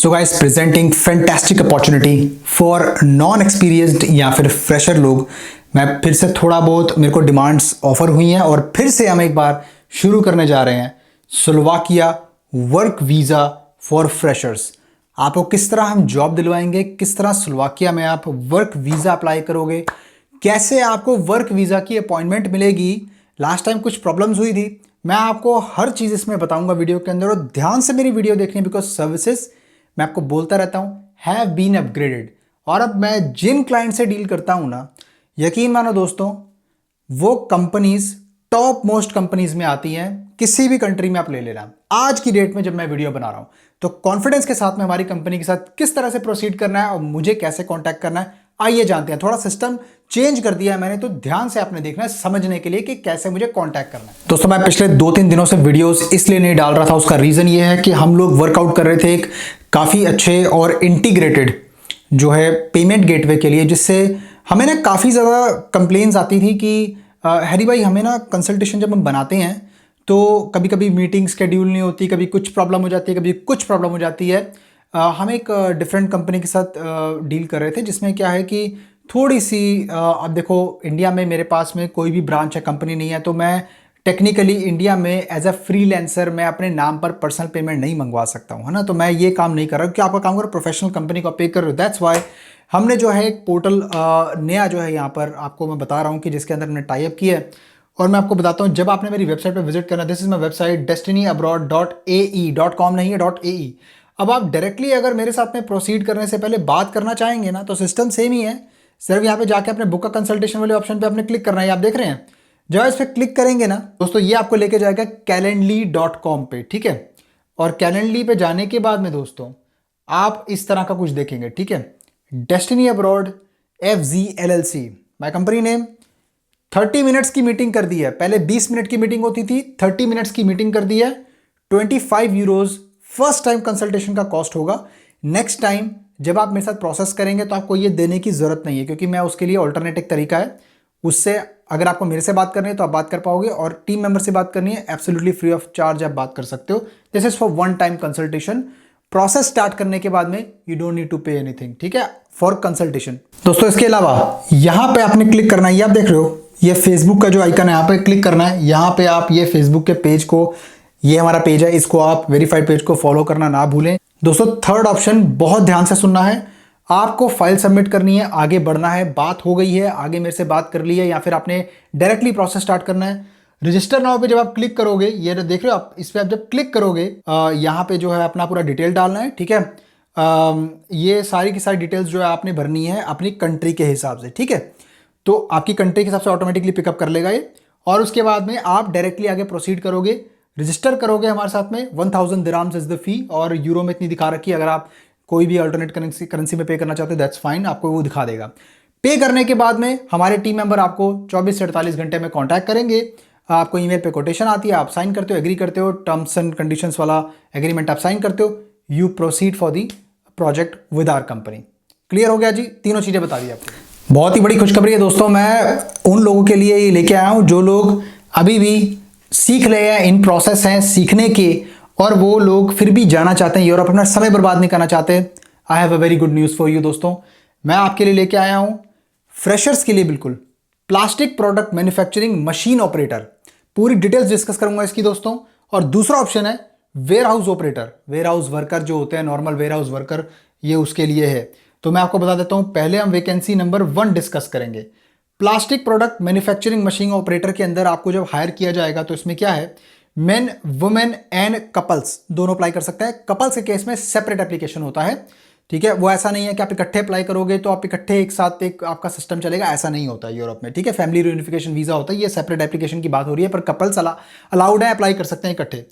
So guys presenting fantastic opportunity for non experienced या फिर fresher लोग। मैं फिर से थोड़ा बहुत मेरे को डिमांड्स ऑफर हुई हैं और फिर से हम एक बार शुरू करने जा रहे हैं Slovakia work visa for freshers. आपको किस तरह हम जॉब दिलवाएंगे, किस तरह स्लोवाकिया में आप वर्क वीज़ा अप्लाई करोगे, कैसे आपको वर्क वीज़ा की अपॉइंटमेंट मिलेगी। लास्ट टाइम कुछ प्रॉब्लम्स हुई थी, मैं आपको हर चीज़ इसमें बताऊंगा वीडियो के अंदर। और ध्यान से मेरी वीडियो देखनी बिकॉज सर्विसेज मैं आपको बोलता रहता हूं हैव बीन अपग्रेडेड। और अब मैं जिन क्लाइंट से डील करता हूं ना, यकीन मानो दोस्तों, वो कंपनीज टॉप मोस्ट कंपनीज में आती हैं। किसी भी कंट्री में आप ले लेना, आज की डेट में जब मैं वीडियो बना रहा हूं तो कॉन्फिडेंस के साथ में हमारी कंपनी के साथ किस तरह से प्रोसीड करना है और मुझे कैसे कांटेक्ट करना है, आइए जानते हैं। थोड़ा सिस्टम चेंज कर दिया है मैंने, तो ध्यान से आपने देखना है समझने के लिए कि कैसे मुझे कांटेक्ट करना है। दोस्तों मैं पिछले 2-3 दिनों से वीडियोस इसलिए नहीं डाल रहा था, उसका रीजन ये है कि हम लोग वर्कआउट कर रहे थे एक काफी अच्छे और इंटीग्रेटेड जो है पेमेंट गेटवे के लिए, जिससे हमें ना काफी ज्यादा कंप्लेन्स आती थी कि हैरी भाई हमें ना कंसल्टेशन जब हम बनाते हैं तो कभी कभी मीटिंग शेड्यूल नहीं होती, कभी कुछ प्रॉब्लम हो जाती है, कभी कुछ प्रॉब्लम हो जाती है। हम एक डिफरेंट कंपनी के साथ डील कर रहे थे जिसमें क्या है कि थोड़ी सी अब देखो इंडिया में मेरे पास में कोई भी ब्रांच है, कंपनी नहीं है, तो मैं टेक्निकली इंडिया में एज अ फ्रीलांसर मैं अपने नाम पर पर्सनल पेमेंट नहीं मंगवा सकता हूँ, है ना। तो मैं ये काम नहीं कर रहा हूँ कि आपका काम करो, प्रोफेशनल कंपनी को पे कर रहे हो। दैट्स वाई हमने जो है एक पोर्टल नया जो है यहाँ पर आपको मैं बता रहा हूँ कि जिसके अंदर हमने टाई अप किया है। और मैं आपको बताता हूँ, जब आपने मेरी वेबसाइट पर विजिट करना, this is my website destinyabroad.ae.com नहीं है .ae। अब आप डायरेक्टली अगर मेरे साथ में प्रोसीड करने से पहले बात करना चाहेंगे ना, तो सिस्टम सेम ही है। सिर्फ यहाँ पे जाके अपने बुक का कंसल्टेशन वाले ऑप्शन पे आपने क्लिक करना है, आप देख रहे हैं। जब इस पर क्लिक करेंगे ना दोस्तों, ये आपको लेके जाएगा calendly.com पे, ठीक है। और calendly पे जाने के बाद में दोस्तों आप इस तरह का कुछ देखेंगे, ठीक है। Destiny abroad FZ LLC my company name. 30 minutes की मीटिंग कर दी है, पहले 20 मिनट की मीटिंग होती थी, 30 मिनट्स की मीटिंग कर दी है। 25 यूरोज फर्स्ट टाइम कंसल्टेशन का कॉस्ट होगा। नेक्स्ट टाइम जब आप मेरे साथ प्रोसेस करेंगे तो आपको ये देने की जरूरत नहीं है, क्योंकि मैं उसके लिए ऑल्टरनेटिव तरीका है। उससे अगर आपको मेरे से बात करनी है तो आप बात कर पाओगे, और टीम मेंबर से बात करनी है एब्सोल्युटली फ्री ऑफ चार्ज आप बात कर सकते हो। This is for one time consultation. Process start करने के बाद में you don't need to pay anything, ठीक है, फॉर कंसल्टेशन। दोस्तों इसके अलावा यहां पे आपने क्लिक करना है, ये आप देख रहे हो, ये फेसबुक का जो आइकन है यहाँ पे क्लिक करना है। यहाँ पे आप ये फेसबुक के पेज को, ये हमारा पेज है, इसको आप वेरीफाइड पेज को फॉलो करना ना भूलें। दोस्तों थर्ड ऑप्शन बहुत ध्यान से सुनना है, आपको फाइल सबमिट करनी है, आगे बढ़ना है। बात हो गई है, आगे मेरे से बात कर ली है, या फिर आपने डायरेक्टली प्रोसेस स्टार्ट करना है। रजिस्टर नाउ पे जब आप क्लिक करोगे, ये देख रहे हो आप, इस पे आप जब क्लिक करोगे यहाँ पे जो है अपना पूरा डिटेल डालना है, ठीक है। ये सारी की सारी डिटेल्स जो है आपने भरनी है अपनी कंट्री के हिसाब से, ठीक है। तो आपकी कंट्री के हिसाब से ऑटोमेटिकली पिकअप कर लेगा ये, और उसके बाद में आप डायरेक्टली आगे प्रोसीड करोगे, रजिस्टर करोगे हमारे साथ में। 1000 दिराम्स इज द फी, और यूरो में इतनी दिखा रखी है। अगर आप कोई भी अल्टरनेट करेंसी में पे करना चाहते हो दैट्स फाइन, आपको वो दिखा देगा। पे करने के बाद में हमारे टीम मेंबर आपको 24 से 48 घंटे में कांटेक्ट करेंगे। आपको ईमेल पे कोटेशन आती है, आप साइन करते हो, एग्री करते हो, टर्म्स एंड कंडीशंस वाला एग्रीमेंट आप साइन करते हो, you proceed for the project with our company. Clear हो गया जी, तीनों चीजें बता दी आपको। बहुत ही बड़ी खुशखबरी है दोस्तों, मैं उन लोगों के लिए ये लेके आया हूं जो लोग अभी भी सीख रहे हैं, इन प्रोसेस हैं सीखने के, और वो लोग फिर भी जाना चाहते हैं यूरोप, अपना समय बर्बाद नहीं करना चाहते। I have a very good news for you दोस्तों, मैं आपके लिए लेके आया हूं फ्रेशर्स के लिए बिल्कुल plastic product manufacturing machine operator. पूरी डिटेल्स डिस्कस करूंगा इसकी दोस्तों। और दूसरा ऑप्शन है warehouse operator, warehouse worker जो होते हैं, नॉर्मल वेयर हाउस वर्कर, ये उसके लिए है। तो मैं आपको बता देता हूं, पहले हम वैकेंसी नंबर 1 डिस्कस करेंगे। Plastic product manufacturing machine operator के अंदर आपको जब हायर किया जाएगा तो इसमें क्या है, मेन, वुमेन एंड कपल्स दोनों अप्लाई कर सकते हैं। कपल्स के केस में सेपरेट एप्लीकेशन होता है, ठीक है। वो ऐसा नहीं है कि आप इकट्ठे अप्लाई करोगे तो आप इकट्ठे एक साथ एक आपका सिस्टम चलेगा, ऐसा नहीं होता है यूरोप में, ठीक है। फैमिली रियूनिफिकेशन वीजा होता है, ये सेपरेट एप्लीकेशन की बात हो रही है, पर कपल्स अलाउड है, अप्लाई कर सकते हैं इकट्ठे।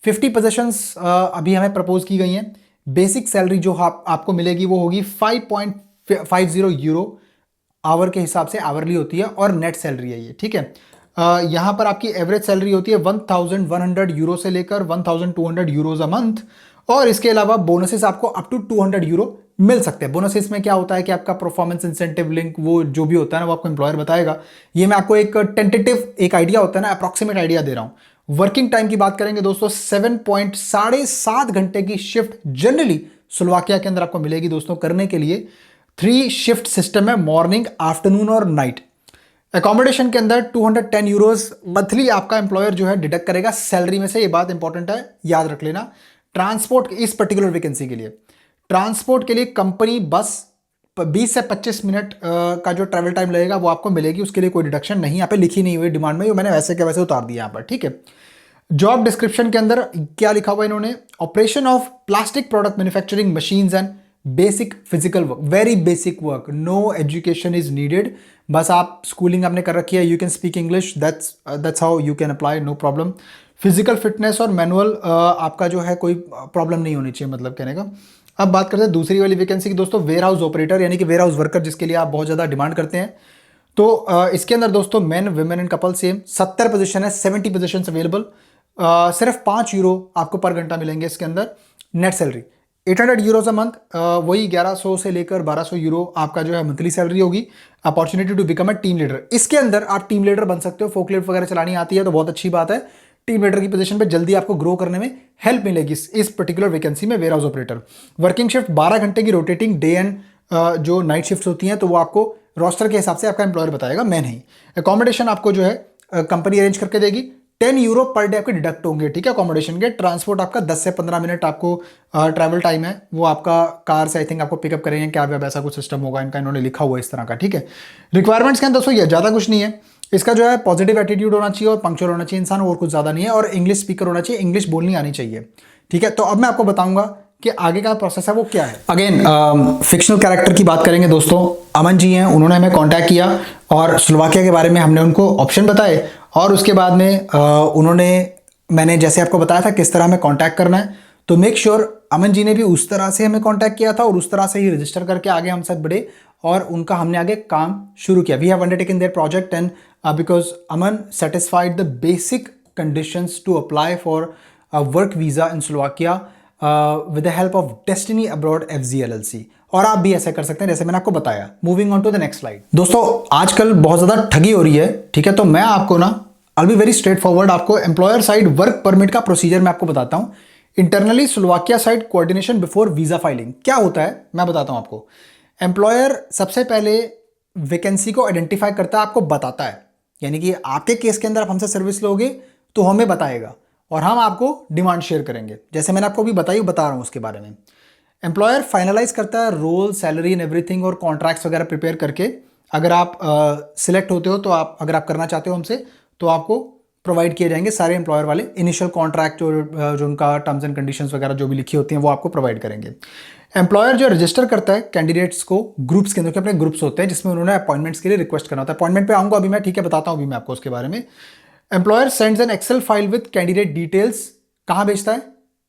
50 पोजीशंस अभी हमें प्रपोज की गई हैं। बेसिक सैलरी जो आपको मिलेगी वो होगी 5.50 यूरो आवर के हिसाब से, आवरली होती है, और नेट सैलरी है ये, ठीक है। यहाँ पर आपकी एवरेज सैलरी होती है 1100 यूरो से लेकर 1200 यूरोज अ मंथ, और इसके अलावा बोनसेस आपको अप टू 200 यूरो मिल सकते हैं। बोनसेस में क्या होता है कि आपका परफॉर्मेंस इंसेंटिव लिंक, वो जो भी होता है ना, वो आपको एम्प्लॉयर बताएगा। ये मैं आपको एक टेंटेटिव एक आइडिया होता है ना, अप्रॉक्सीमेट आइडिया दे रहा हूं। वर्किंग टाइम की बात करेंगे दोस्तों, 7.7 घंटे की शिफ्ट जनरली स्लोवाकिया के अंदर आपको मिलेगी दोस्तों करने के लिए। 3 शिफ्ट सिस्टम है, मॉर्निंग, आफ्टरनून और नाइट। अकोमोडेशन के अंदर 210 यूरोज मंथली आपका एम्प्लॉयर जो है डिडक्ट करेगा सैलरी में से, ये बात इंपॉर्टेंट है, याद रख लेना। ट्रांसपोर्ट इस पर्टिकुलर वैकेंसी के लिए, ट्रांसपोर्ट के लिए कंपनी बस 20 से 25 मिनट का जो ट्रैवल टाइम लगेगा वो आपको मिलेगी, उसके लिए कोई डिडक्शन नहीं यहाँ पे लिखी नहीं हुई डिमांड में, मैंने वैसे के वैसे उतार दिया यहाँ पर, ठीक है। जॉब डिस्क्रिप्शन के अंदर क्या लिखा हुआ है इन्होंने, operation of plastic product manufacturing machines and basic physical work, very basic work, no education is needed, बस आप स्कूलिंग आपने कर रखी है, you can speak English, that's how you can apply, no problem. Physical fitness और manual आपका जो है कोई प्रॉब्लम नहीं होनी चाहिए, मतलब कहने का। अब बात करते हैं दूसरी वाली वैकेंसी की दोस्तों, वेयर हाउस ऑपरेटर यानी कि वेयर हाउस वर्कर, जिसके लिए आप बहुत ज़्यादा डिमांड करते हैं। तो इसके अंदर दोस्तों main women and couple same, 70 position है, 70 पोजीशन अवेलेबल। सिर्फ 5 यूरो आपको पर घंटा मिलेंगे इसके अंदर। Net salary 800 euros a month, वही 1100 से लेकर 1200 यूरो आपका जो है मंथली सैलरी होगी। Opportunity to become a team leader, इसके अंदर आप टीम लीडर बन सकते हो, फोकलिफ्ट वगैरह चलानी आती है तो बहुत अच्छी बात है। टीम लीडर की पोजीशन पे जल्दी आपको ग्रो करने में हेल्प मिलेगी इस पर्टिकुलर वैकेंसी में, warehouse operator. Working shift 12 घंटे की रोटेटिंग डे एंड जो नाइट शिफ्ट होती हैं तो वो आपको रोस्टर के हिसाब से आपका एम्प्लॉयर बताएगा, मैं नहीं। अकोमोडेशन आपको जो है कंपनी अरेंज करके देगी, 10 यूरो पर डे आपके डिडक्ट होंगे, ठीक है, अकोमोडेशन के। ट्रांसपोर्ट आपका 10 से 15 मिनट आपको ट्रैवल टाइम है, वो आपका कार से आई थिंक आपको पिकअप करेंगे, कैब वैब ऐसा कुछ सिस्टम होगा इनका, इन्होंने लिखा हुआ है इस तरह का, ठीक है। रिक्वायरमेंट्स के अंदर दोस्तों ये ज़्यादा कुछ नहीं है, इसका जो है पॉजिटिव एटीट्यूड होना चाहिए और पंक्चुअल होना चाहिए इंसान, और कुछ ज़्यादा नहीं है, और इंग्लिश स्पीकर होना चाहिए, इंग्लिश बोलनी आनी चाहिए, ठीक है। तो अब मैं आपको बताऊंगा कि आगे का प्रोसेस है वो क्या है। अगेन फिक्शनल कैरेक्टर की बात करेंगे दोस्तों, अमन जी हैं, उन्होंने हमें कांटेक्ट किया और स्लोवाकिया के बारे में हमने उनको ऑप्शन बताए, और उसके बाद में मैंने जैसे आपको बताया था किस तरह हमें कांटेक्ट करना है, तो मेक श्योर अमन जी ने भी उस तरह से हमें कांटेक्ट किया था और उस तरह से ही रजिस्टर करके आगे हम सब बढ़े और उनका हमने आगे काम शुरू किया। We have undertaken their project and because Aman satisfied the basic conditions to apply for work visa in Slovakia with the help of Destiny Abroad FG LLC, और आप भी ऐसा कर सकते हैं जैसे मैंने आपको बताया। Moving on to the next slide दोस्तों, आजकल बहुत ज़्यादा ठगी हो रही है, ठीक है, तो मैं आपको ना आई बी वेरी स्ट्रेट फॉरवर्ड, आपको एम्प्लॉयर साइड वर्क परमिट का प्रोसीजर मैं आपको बताता हूँ। Internally Slovakia side coordination before visa filing क्या होता है मैं बताता हूँ आपको। एम्प्लॉयर सबसे पहले वैकेंसी को आइडेंटिफाई करता है, आपको बताता है, यानी कि आपके केस के अंदर आप हमसे सर्विस लोगे तो हमें बताएगा और हम आपको डिमांड शेयर करेंगे, जैसे मैंने आपको अभी बता रहा हूँ उसके बारे में। एम्प्लॉयर फाइनलाइज करता है रोल, सैलरी एंड एवरीथिंग और कॉन्ट्रैक्ट्स वगैरह प्रिपेयर करके, अगर आप सिलेक्ट होते हो तो आप अगर आप करना चाहते हो हमसे तो आपको प्रोवाइड किए जाएंगे सारे एम्प्लॉयर वाले इनिशियल कॉन्ट्रैक्ट जो उनका टर्म्स एंड कंडीशंस वगैरह जो भी लिखी होती हैं वो आपको प्रोवाइड करेंगे। एम्प्लॉयर जो रजिस्टर करता है कैंडिडेट्स को ग्रुप्स के अंदर, अपने ग्रुप्स होते हैं जिसमें उन्होंने अपॉइंटमेंट्स के लिए रिक्वेस्ट करना होता है। अपॉइंटमेंट पे आऊँगा अभी मैं, ठीक है, बताता हूँ अभी मैं आपको उसके बारे में। Employer sends an Excel file with candidate details, कहाँ भेजता है,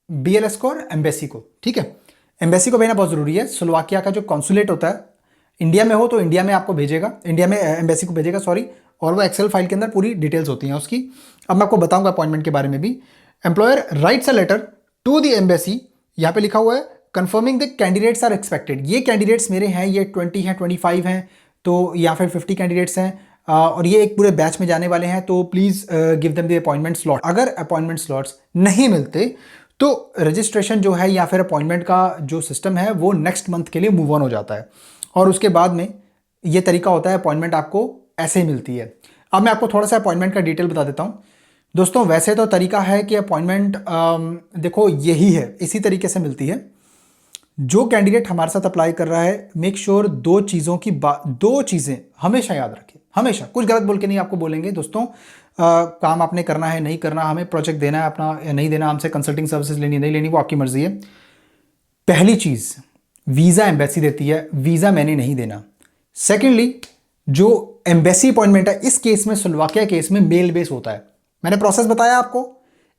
BLS को और एम्बेसी को, ठीक है। एम्बेसी को भेजना बहुत जरूरी है, स्लोवाकिया का जो कॉन्सुलेट होता है इंडिया में हो तो इंडिया में आपको भेजेगा, इंडिया में एम्बेसी को भेजेगा सॉरी, और वो एक्सेल फाइल के अंदर पूरी डिटेल्स होती हैं उसकी। अब मैं आपको बताऊंगा अपॉइंटमेंट के बारे में भी। Employer writes a letter to the embassy, यहाँ पे लिखा हुआ है confirming the candidates are expected, ये कैंडिडेट्स मेरे हैं, ये 20 हैं, 25 हैं, तो या फिर 50 कैंडिडेट्स हैं और ये एक पूरे बैच में जाने वाले हैं, तो please give them the appointment slot. अगर अपॉइंटमेंट स्लॉट्स नहीं मिलते तो रजिस्ट्रेशन जो है या फिर अपॉइंटमेंट का जो सिस्टम है वो नेक्स्ट मंथ के लिए मूव ऑन हो जाता है, और उसके बाद में ये तरीका होता है, अपॉइंटमेंट आपको ऐसे ही मिलती है। अब मैं आपको थोड़ा सा अपॉइंटमेंट का डिटेल बता देता हूँ दोस्तों। वैसे तो तरीका है कि अपॉइंटमेंट देखो यही है, इसी तरीके से मिलती है। जो कैंडिडेट हमारे साथ अप्लाई कर रहा है, मेक श्योर दो चीज़ें हमेशा याद रखें, हमेशा कुछ गलत बोल के नहीं आपको बोलेंगे दोस्तों। काम आपने करना है नहीं करना, हमें प्रोजेक्ट देना है अपना या नहीं देना, हमसे कंसल्टिंग सर्विसेज लेनी नहीं लेनी वो आपकी मर्जी है। पहली चीज़, वीज़ा एम्बेसी देती है, वीज़ा मैंने नहीं देना। सेकेंडली, जो एम्बेसी अपॉइंटमेंट है इस केस में, स्लोवाकिया केस में मेल बेस होता है, मैंने प्रोसेस बताया आपको,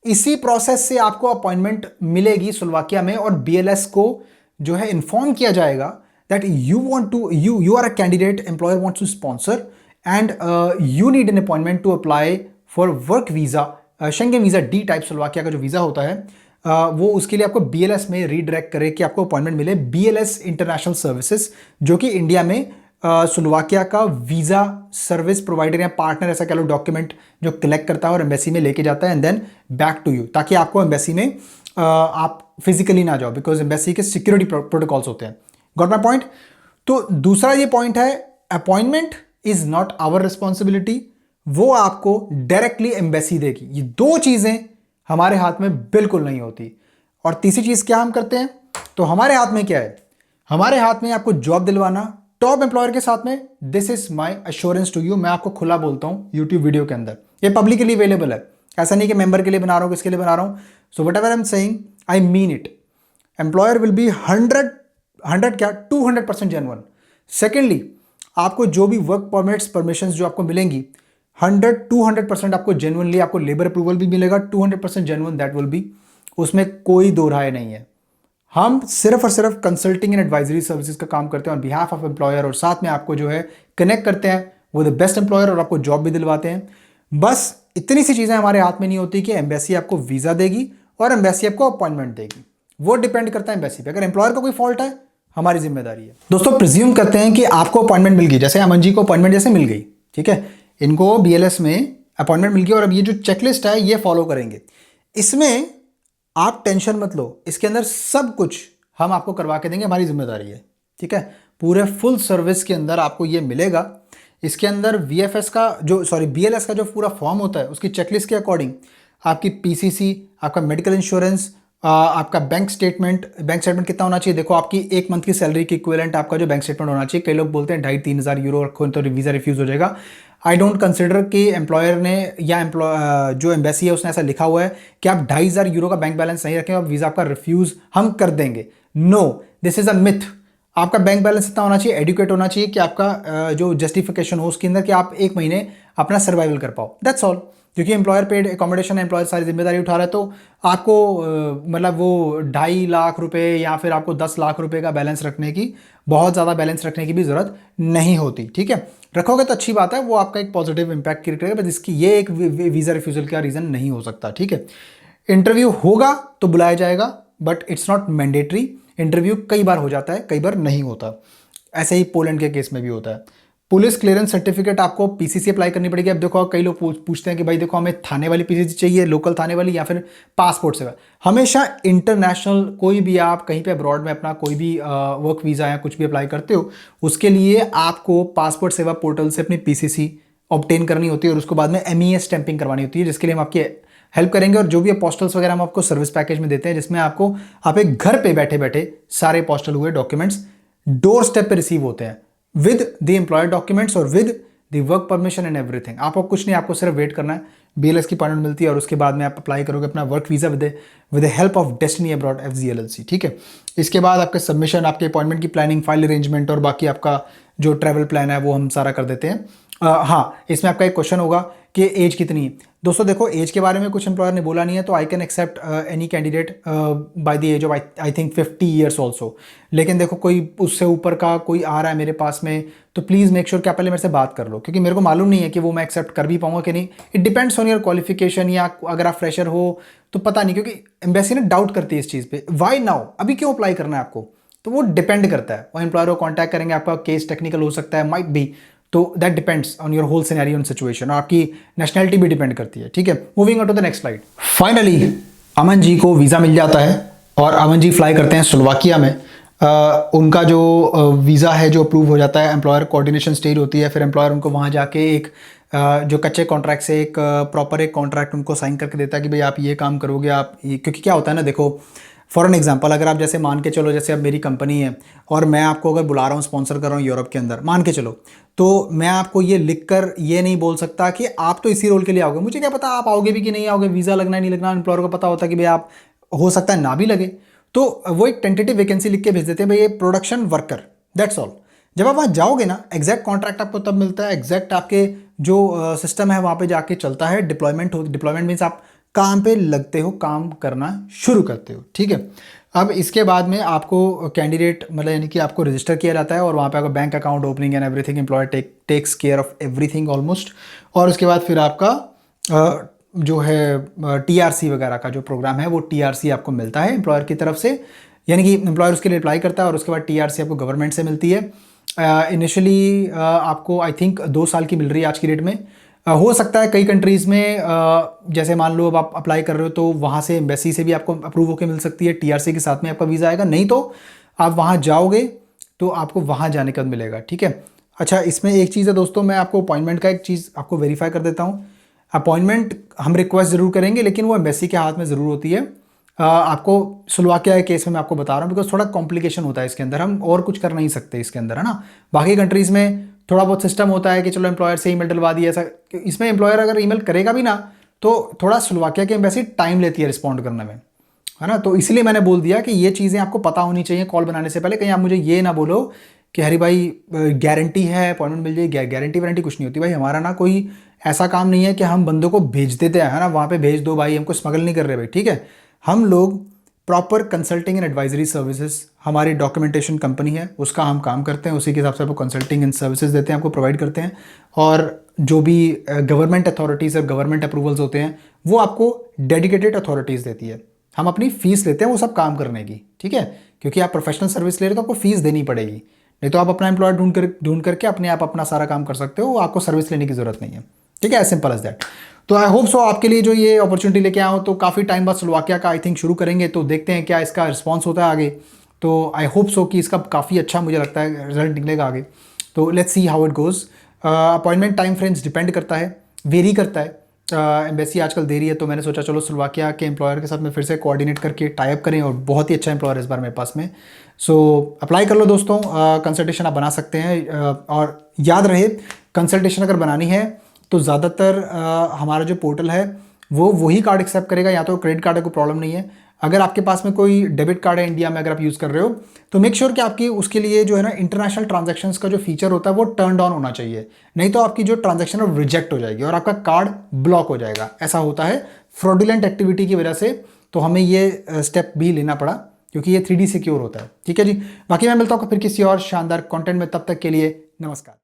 इसी प्रोसेस से आपको अपॉइंटमेंट मिलेगी स्लोवाकिया में, और BLS को जो है इन्फॉर्म किया जाएगा that you are a candidate, employer wants to sponsor and you need an appointment to apply for work visa, Schengen visa D type Slovakia का जो वीज़ा होता है वो उसके लिए आपको BLS में रीडायरेक्ट करे कि आपको अपॉइंटमेंट मिले। BLS इंटरनेशनल सर्विसेज जो कि इंडिया में स्लोवाकिया का वीज़ा सर्विस प्रोवाइडर या पार्टनर ऐसा कह लो, डॉक्यूमेंट जो कलेक्ट करता है और एम्बेसी में लेके जाता है and then back to you, ताकि आपको एम्बेसी में आप फिजिकली ना जाओ, बिकॉज एम्बेसी के सिक्योरिटी प्रोटोकॉल्स होते हैं। Got my point. तो दूसरा ये पॉइंट है, appointment is not our responsibility, वो आपको डायरेक्टली एम्बेसी देगी। ये दो चीजें हमारे हाथ में बिल्कुल नहीं होती। और तीसरी चीज क्या हम करते हैं, तो हमारे हाथ में क्या है, हमारे हाथ में आपको जॉब दिलवाना टॉप एम्प्लॉयर के साथ में। This is my assurance to you, मैं आपको खुला बोलता हूं यूट्यूब वीडियो के अंदर, ये पब्लिकली अवेलेबल है, ऐसा नहीं कि मेंबर के लिए बना रहा हूं, किसके लिए बना रहा हूं। So what ever I am saying, I mean it. Employer will be 100 क्या 200% जेन्युइन। सेकेंडली, आपको जो भी वर्क परमिट्स परमिशन जो आपको मिलेंगी 200% आपको जेन्युइनली, आपको लेबर अप्रूवल भी मिलेगा 200% जेन्युइन, दैट विल बी, उसमें कोई दो राय नहीं है। हम सिर्फ और सिर्फ कंसल्टिंग एंड एडवाइजरी सर्विसेज का काम करते हैं ऑन बिहाफ ऑफ एम्प्लॉयर, और साथ में आपको जो है कनेक्ट करते हैं वो द बेस्ट एम्प्लॉयर, और आपको जॉब भी दिलवाते हैं। बस इतनी सी चीजें हमारे हाथ में नहीं होती कि एम्बेसी आपको वीजा देगी और एम्बेसी आपको अपॉइंटमेंट देगी, वो डिपेंड करता है एम्बेसी पे। अगर एम्प्लॉयर का कोई फॉल्ट है, हमारी जिम्मेदारी है। दोस्तों प्रिज्यूम करते हैं कि आपको अपॉइंटमेंट मिल गई, जैसे अमन जी को अपॉइंटमेंट जैसे मिल गई, ठीक है, इनको बीएलएस में अपॉइंटमेंट मिल गई, और अब ये जो चेकलिस्ट है ये फॉलो करेंगे। इसमें आप टेंशन मत लो, इसके अंदर सब कुछ हम आपको करवा के देंगे, हमारी जिम्मेदारी है, ठीक है। पूरे फुल सर्विस के अंदर आपको ये मिलेगा। इसके अंदर वीएफएस का जो बीएलएस का जो पूरा फॉर्म होता है, उसकी चेकलिस्ट के अकॉर्डिंग आपकी पीसीसी, आपका मेडिकल इंश्योरेंस, आपका बैंक स्टेटमेंट कितना होना चाहिए, देखो आपकी एक मंथ की सैलरी की इक्विवेलेंट आपका जो बैंक स्टेटमेंट होना चाहिए। कई लोग बोलते हैं 2,500-3,000 हज़ार यूरो रखो तो वीज़ा रिफ्यूज़ हो जाएगा। आई डोंट कंसिडर कि एम्प्लॉयर ने या जो एम्बेसी है उसने ऐसा लिखा हुआ है कि आप 2,500 यूरो का बैंक बैलेंस नहीं रखें और वीज़ा आपका रिफ्यूज़ हम कर देंगे। No, this is a myth. आपका बैंक बैलेंस इतना होना चाहिए, एडुकेट होना चाहिए कि आपका जो जस्टिफिकेशन हो उसके अंदर कि आप एक महीने अपना सर्वाइवल कर पाओ, दैट्स ऑल। क्योंकि एम्प्लॉयर पेड एकोमोडेशन, एम्प्लॉयर सारी जिम्मेदारी उठा रहा है, तो आपको मतलब वो 2.5 लाख रुपए या फिर आपको 10 लाख रुपए का बैलेंस रखने की, बहुत ज़्यादा बैलेंस रखने की भी ज़रूरत नहीं होती, ठीक है। रखोगे तो अच्छी बात है, वो आपका एक पॉजिटिव इंपैक्ट क्रिएट करेगा, बट इसकी ये एक वीज़ा रिफ्यूज़ल का रीज़न नहीं हो सकता, ठीक है। इंटरव्यू होगा तो बुलाया जाएगा, but it's not mandatory. Interview कई बार हो जाता है, कई बार नहीं होता। ऐसे ही पोलैंड के केस में भी होता है। पुलिस क्लियरेंस सर्टिफिकेट आपको पीसीसी अप्लाई करनी पड़ेगी। अब देखो कई लोग पूछते हैं कि भाई देखो हमें थाने वाली पीसीसी चाहिए, लोकल थाने वाली, या फिर पासपोर्ट सेवा। हमेशा इंटरनेशनल कोई भी आप कहीं पे अब्रॉड में अपना कोई भी वर्क वीज़ा या कुछ भी अप्लाई करते हो, उसके लिए आपको पासपोर्ट सेवा पोर्टल से अपनी पीसीसी ऑब्टेन करनी होती है, और उसको बाद में MES स्टैंपिंग करवानी होती है, जिसके लिए हम आपकी हेल्प करेंगे। और जो भी पोस्टल्स वगैरह हम आपको सर्विस पैकेज में देते हैं, जिसमें आपको आप एक घर पे बैठे बैठे सारे पोस्टल हुए डॉक्यूमेंट्स डोर स्टेप पे रिसीव होते हैं, विद द एम्प्लॉयर डॉक्यूमेंट्स और with the work permission and everything. आपको कुछ नहीं, आपको सिर्फ वेट करना है, BLS की अपॉइंटमेंट मिलती है, और उसके बाद में आप अप्लाई करोगे अपना work visa with the help of Destiny Abroad FG LLC, ठीक है। इसके बाद आपके सबमिशन, आपके अपॉइंटमेंट की प्लानिंग, फाइल अरेंजमेंट, और बाकी आपका जो ट्रैवल प्लान है वो हम सारा कर देते हैं। हाँ, इसमें आपका एक क्वेश्चन होगा कि एज कितनी है। दोस्तों देखो, एज के बारे में कुछ एम्प्लॉयर ने बोला नहीं है, तो I can accept any candidate by the age of I think 50 years also. लेकिन देखो कोई उससे ऊपर का कोई आ रहा है मेरे पास में, तो प्लीज़ मेक श्योर कि आप पहले मेरे से बात कर लो, क्योंकि मेरे को मालूम नहीं है कि वो मैं एक्सेप्ट कर भी पाऊंगा कि नहीं। It depends on your qualification, या अगर आप फ्रेशर हो तो पता नहीं, क्योंकि एम्बेसी ने डाउट करती है इस चीज़ पे, वाई नाउ, अभी क्यों अप्लाई करना है आपको। तो वो डिपेंड करता है, वो एम्प्लॉयर को कॉन्टैक्ट करेंगे, आपका केस टेक्निकल हो सकता है, माइट बी, तो that depends on your whole scenario and situation, और आपकी नेशनैलिटी भी डिपेंड करती है, ठीक है। Moving on to the next slide. Finally Aman ji को वीज़ा मिल जाता है, और अमन जी फ्लाई करते हैं स्लोवाकिया में। उनका जो वीज़ा है जो अप्रूव हो जाता है, एम्प्लॉयर कोऑर्डिनेशन स्टेज होती है, फिर एम्प्लॉयर उनको वहाँ जाके एक जो कच्चे कॉन्ट्रैक्ट से एक प्रॉपर एक कॉन्ट्रैक्ट उनको साइन करके देता है कि भाई आप ये काम करोगे, आप क्योंकि क्या होता है ना, देखो फॉर एन एग्जांपल, अगर आप जैसे मान के चलो, जैसे अब मेरी कंपनी है और मैं आपको अगर बुला रहा हूँ, स्पॉन्सर कर रहा हूँ यूरोप के अंदर, मान के चलो, तो मैं आपको ये लिख कर ये नहीं बोल सकता कि आप तो इसी रोल के लिए आओगे। मुझे क्या पता आप आओगे भी कि नहीं आओगे, वीज़ा लगना नहीं लगना एम्प्लॉयर को पता होता है कि भाई आप हो सकता है ना भी लगे, तो वो एक टेंटेटिव वैकेंसी लिख के भेज देते हैं, भाई ये प्रोडक्शन वर्कर, दैट्स ऑल। जब आप वहाँ जाओगे ना, एग्जैक्ट कॉन्ट्रैक्ट आपको तब मिलता है, एग्जैक्ट आपके जो सिस्टम है वहाँ पे जाके चलता है, डिप्लॉयमेंट मीन्स आप काम पे लगते हो, काम करना शुरू करते हो, ठीक है। अब इसके बाद में आपको कैंडिडेट मतलब यानी कि आपको रजिस्टर किया जाता है, और वहाँ पे आपका bank account opening and everything, employer takes care of everything almost. और उसके बाद फिर आपका जो है TRC वगैरह का जो प्रोग्राम है, वो TRC आपको मिलता है एम्प्लॉयर की तरफ से, यानी कि एम्प्लॉयर उसके लिए अप्लाई करता है, और उसके बाद TRC आपको गवर्नमेंट से मिलती है। इनिशियली आपको आई थिंक 2 साल की मिल रही है आज की डेट में, हो सकता है कई कंट्रीज़ में जैसे मान लो अब आप अप्लाई कर रहे हो तो वहाँ से एम्बेसी से भी आपको अप्रूव होकर मिल सकती है, टीआरसी के साथ में आपका वीज़ा आएगा, नहीं तो आप वहाँ जाओगे तो आपको वहाँ जाने का मिलेगा, ठीक है। अच्छा, इसमें एक चीज़ है दोस्तों, मैं आपको अपॉइंटमेंट का एक चीज़ आपको वेरीफाई कर देता हूँ। अपॉइंटमेंट हम रिक्वेस्ट ज़रूर करेंगे, लेकिन वो एम्बेसी के हाथ में ज़रूर होती है। आपको स्लोवाकिया के केस में मैं आपको बता रहा हूँ बिकॉज थोड़ा कॉम्प्लिकेशन होता है इसके अंदर, हम और कुछ कर नहीं सकते इसके अंदर, है ना। बाकी कंट्रीज़ में थोड़ा बहुत सिस्टम होता है कि चलो एम्प्लॉयर से ईमेल डलवा दिया ऐसा, इसमें एम्प्लॉयर अगर ईमेल करेगा भी ना तो थोड़ा स्लोवाकिया की एम्बेसी टाइम लेती है रिस्पॉन्ड करने में, है ना। तो इसलिए मैंने बोल दिया कि ये चीज़ें आपको पता होनी चाहिए कॉल बनाने से पहले, कहीं आप मुझे ये ना बोलो कि हरी भाई गारंटी है अपॉइंटमेंट मिल जाएगी, गारंटी वारंटी कुछ नहीं होती भाई। हमारा ना कोई ऐसा काम नहीं है कि हम बंदों को भेज देते हैं, है ना, वहाँ पे भेज दो भाई, हमको स्मगल नहीं कर रहे भाई, ठीक है। हम लोग proper consulting and advisory services, हमारी डॉक्यूमेंटेशन कंपनी है, उसका हम काम करते हैं, उसी के हिसाब से आपको कंसल्टिंग एंड सर्विसेज देते हैं, आपको प्रोवाइड करते हैं। और जो भी गवर्नमेंट अथॉरिटीज़ और गवर्नमेंट अप्रूवल्स होते हैं वो आपको डेडिकेटेड अथॉरिटीज़ देती है। हम अपनी फ़ीस लेते हैं वो सब काम करने की, ठीक है, क्योंकि आप प्रोफेशनल सर्विस ले रहे हो तो आपको फ़ीस देनी पड़ेगी, नहीं तो आप अपना एम्प्लॉयर ढूंढ करके अपने आप अपना सारा काम कर सकते हो, आपको सर्विस लेने की ज़रूरत नहीं है, ठीक है, एज सिंपल एज दैट। तो आई होप सो आपके लिए जो ये अपॉर्चुनिटी लेके आया हूँ, तो काफ़ी टाइम बाद स्लोवाकिया का आई थिंक शुरू करेंगे, तो देखते हैं क्या इसका रिस्पॉन्स होता है आगे। तो आई होप सो कि इसका काफ़ी अच्छा मुझे लगता है रिजल्ट निकलेगा आगे। तो let's see how it goes. Appointment time frames depend करता है, वेरी करता है। एम्बेसी आजकल दे रही है तो मैंने सोचा चलो स्लोवाकिया के एम्प्लॉयर के साथ में फिर से कोऑर्डिनेट करके टाई अप करें, और बहुत ही अच्छा एम्प्लॉयर इस बार मेरे पास में। सो अप्लाई कर लो दोस्तों, कंसल्टेशन आप बना सकते हैं। और याद रहे, कंसल्टेशन अगर बनानी है तो ज़्यादातर हमारा जो पोर्टल है वो वही कार्ड एक्सेप्ट करेगा, या तो क्रेडिट कार्ड है, कोई प्रॉब्लम नहीं है। अगर आपके पास में कोई डेबिट कार्ड है इंडिया में अगर आप यूज़ कर रहे हो तो मेक श्योर कि आपकी उसके लिए जो है ना इंटरनेशनल ट्रांजैक्शंस का जो फीचर होता है वो टर्न ऑन होना चाहिए, नहीं तो आपकी जो ट्रांजैक्शन है वो रिजेक्ट हो जाएगी और आपका कार्ड ब्लॉक हो जाएगा। ऐसा होता है फ्रॉडुलेंट एक्टिविटी की वजह से, तो हमें ये स्टेप भी लेना पड़ा क्योंकि ये 3D सिक्योर होता है, ठीक है जी। बाकी मैं मिलता हूँ फिर किसी और शानदार कंटेंट में, तब तक के लिए नमस्कार।